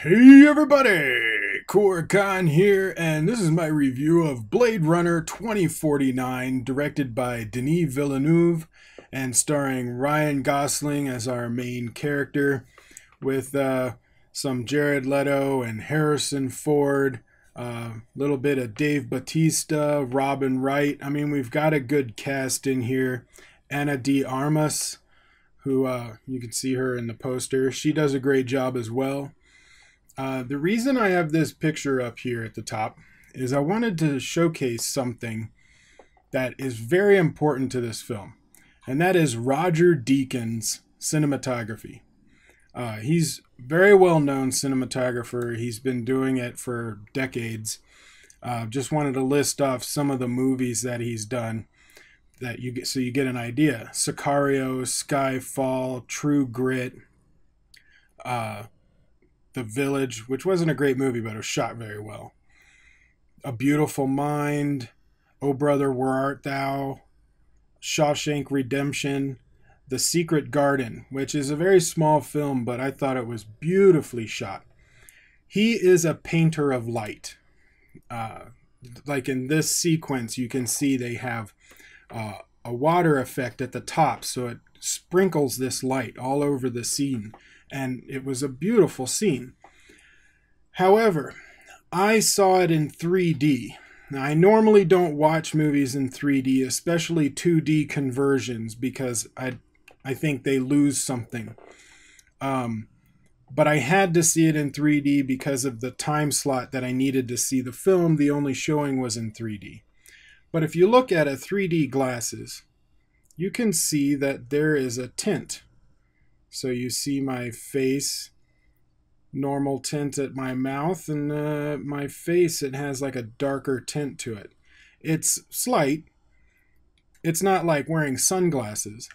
Hey everybody! Koricon here, and this is my review of Blade Runner 2049, directed by Denis Villeneuve and starring Ryan Gosling as our main character, with some Jared Leto and Harrison Ford, a little bit of Dave Bautista, Robin Wright. I mean, we've got a good cast in here. Ana de Armas, who you can see her in the poster. She does a great job as well. The reason I have this picture up here at the top is I wanted to showcase something that is very important to this film, and that is Roger Deakins' cinematography. He's a very well-known cinematographer. He's been doing it for decades. Just wanted to list off some of the movies that he's done that you get, so you get an idea. Sicario, Skyfall, True Grit, The Village, which wasn't a great movie, but it was shot very well. A Beautiful Mind, Oh Brother, Where Art Thou, Shawshank Redemption, The Secret Garden, which is a very small film, but I thought it was beautifully shot. He is a painter of light. Like in this sequence, you can see they have a water effect at the top, so it sprinkles this light all over the scene. And it was a beautiful scene. However, I saw it in 3D. Now, I normally don't watch movies in 3D, especially 2D conversions, because I think they lose something. But I had to see it in 3D because of the time slot that I needed to see the film. The only showing was in 3D. But if you look at a 3D glasses, you can see that there is a tint. So you see my face, normal tint at my mouth, and my face, it has like a darker tint to it. It's slight. It's not like wearing sunglasses,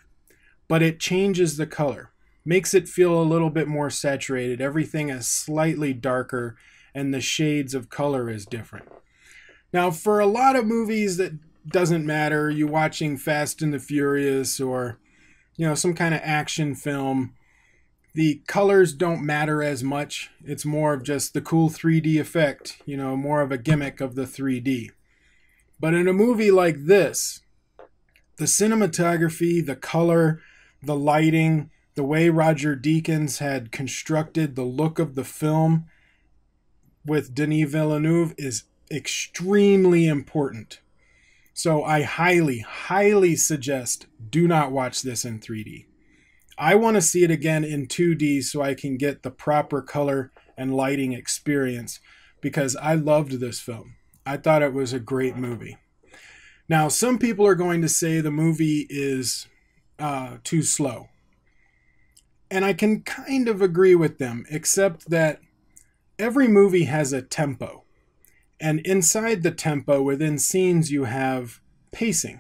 but it changes the color. Makes it feel a little bit more saturated. Everything is slightly darker, and the shades of color is different. Now, for a lot of movies, that doesn't matter. You're watching Fast and the Furious or some kind of action film, the colors don't matter as much. It's more of just the cool 3D effect, more of a gimmick of the 3D. But in a movie like this, the cinematography, the color, the lighting, the way Roger Deakins had constructed the look of the film with Denis Villeneuve is extremely important. So I highly, highly suggest do not watch this in 3D. I want to see it again in 2D so I can get the proper color and lighting experience, because I loved this film. I thought it was a great movie. Now, some people are going to say the movie is too slow. And I can kind of agree with them, except that every movie has a tempo. And inside the tempo, within scenes, you have pacing.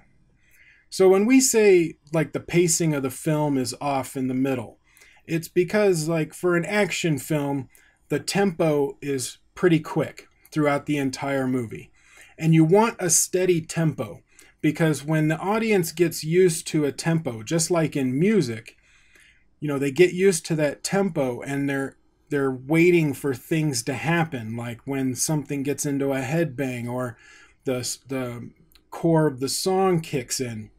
So when we say like the pacing of the film is off in the middle, it's because like for an action film, the tempo is pretty quick throughout the entire movie. And you want a steady tempo, because when the audience gets used to a tempo, just like in music, they get used to that tempo, and they're waiting for things to happen, like when something gets into a headbang or the core of the song kicks in.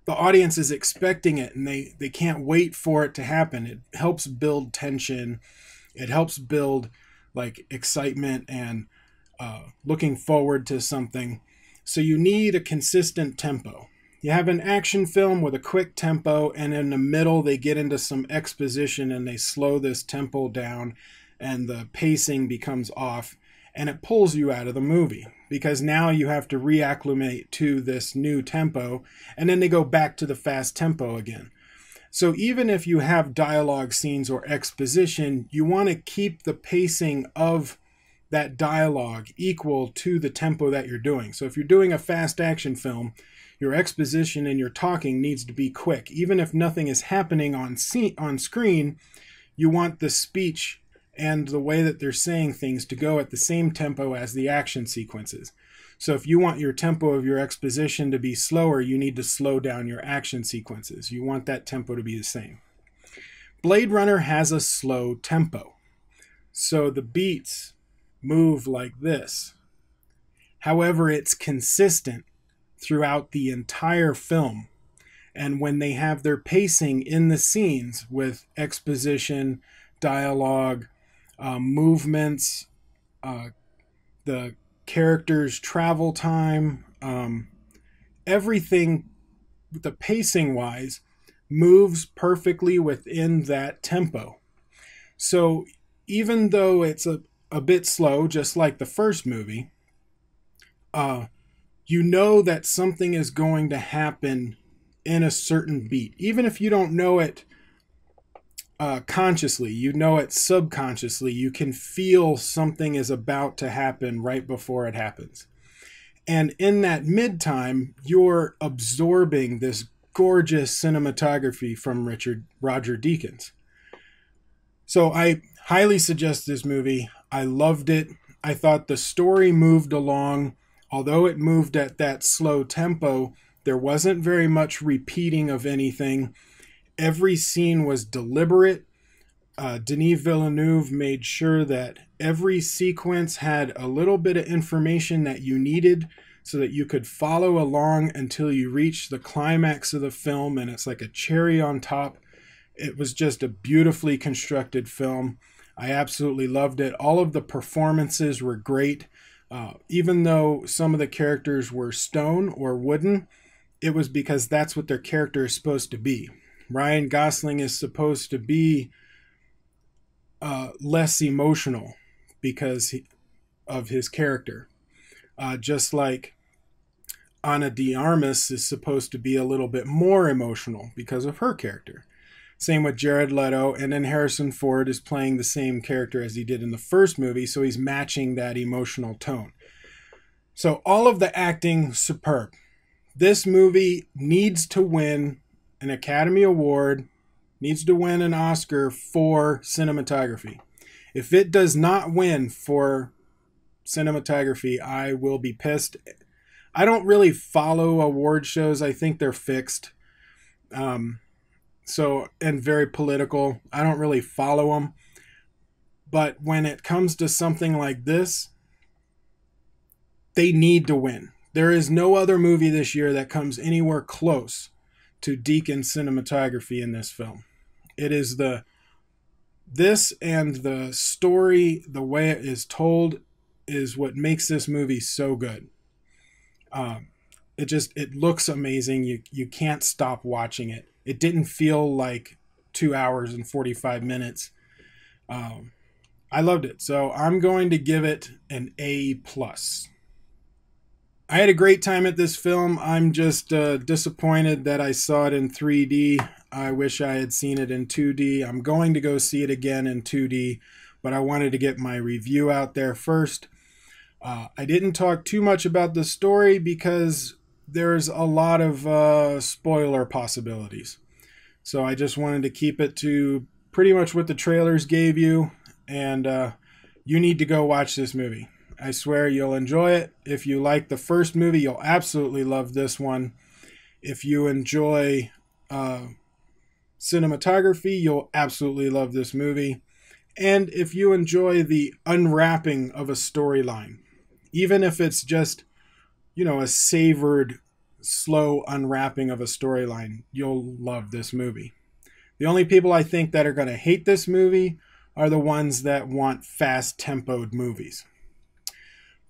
The audience is expecting it, and they can't wait for it to happen. It helps build tension. It helps build like excitement and looking forward to something. So you need a consistent tempo. You have an action film with a quick tempo, and in the middle they get into some exposition and they slow this tempo down, and the pacing becomes off, and it pulls you out of the movie because now you have to reacclimate to this new tempo, and then they go back to the fast tempo again. So even if you have dialogue scenes or exposition, you want to keep the pacing of that dialogue equal to the tempo that you're doing. So if you're doing a fast action film, your exposition and your talking needs to be quick. Even if nothing is happening on screen, you want the speech and the way that they're saying things to go at the same tempo as the action sequences. So if you want your tempo of your exposition to be slower, you need to slow down your action sequences. You want that tempo to be the same. Blade Runner has a slow tempo. So the beats move like this. However, it's consistent throughout the entire film. And when they have their pacing in the scenes with exposition, dialogue, movements, the characters' travel time, everything, the pacing wise, moves perfectly within that tempo. So even though it's a bit slow, just like the first movie, you know that something is going to happen in a certain beat. Even if you don't know it consciously, you know it subconsciously. You can feel something is about to happen right before it happens. And in that mid-time, you're absorbing this gorgeous cinematography from Roger Deakins. So I highly suggest this movie. I loved it. I thought the story moved along. Although it moved at that slow tempo, there wasn't very much repeating of anything. Every scene was deliberate. Denis Villeneuve made sure that every sequence had a little bit of information that you needed so that you could follow along until you reach the climax of the film, and it's like a cherry on top. It was just a beautifully constructed film. I absolutely loved it. All of the performances were great. Even though some of the characters were stone or wooden, it was because that's what their character is supposed to be. Ryan Gosling is supposed to be less emotional because of his character. Just like Ana de Armas is supposed to be a little bit more emotional because of her character. Same with Jared Leto, and then Harrison Ford is playing the same character as he did in the first movie, so he's matching that emotional tone. So all of the acting, superb. This movie needs to win an Academy Award, needs to win an Oscar for cinematography. If it does not win for cinematography, I will be pissed. I don't really follow award shows. I think they're fixed. And very political. I don't really follow them. But when it comes to something like this, they need to win. There is no other movie this year that comes anywhere close to Deakins' cinematography in this film. It is this and the story, the way it is told, is what makes this movie so good. It looks amazing. You can't stop watching it. It didn't feel like 2 hours and 45 minutes. I loved it. So I'm going to give it an A+. I had a great time at this film. I'm just disappointed that I saw it in 3D. I wish I had seen it in 2D. I'm going to go see it again in 2D, but I wanted to get my review out there first. I didn't talk too much about the story because there's a lot of spoiler possibilities. So I just wanted to keep it to pretty much what the trailers gave you, and you need to go watch this movie. I swear you'll enjoy it. If you like the first movie, you'll absolutely love this one. If you enjoy cinematography, you'll absolutely love this movie. And if you enjoy the unwrapping of a storyline, even if it's just, a savored, slow unwrapping of a storyline, you'll love this movie. The only people I think that are going to hate this movie are the ones that want fast-tempoed movies.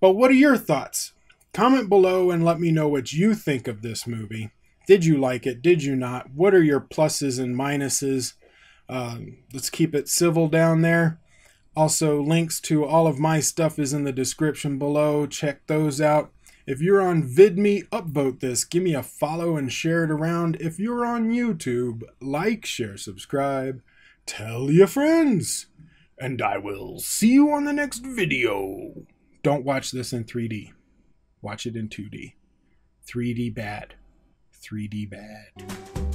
But what are your thoughts? Comment below and let me know what you think of this movie. Did you like it? Did you not? What are your pluses and minuses? Let's keep it civil down there. Also, links to all of my stuff is in the description below. Check those out. If you're on Vidme, upvote this. Give me a follow and share it around. If you're on YouTube, like, share, subscribe. Tell your friends. And I will see you on the next video. Don't watch this in 3D. Watch it in 2D. 3D bad. 3D bad.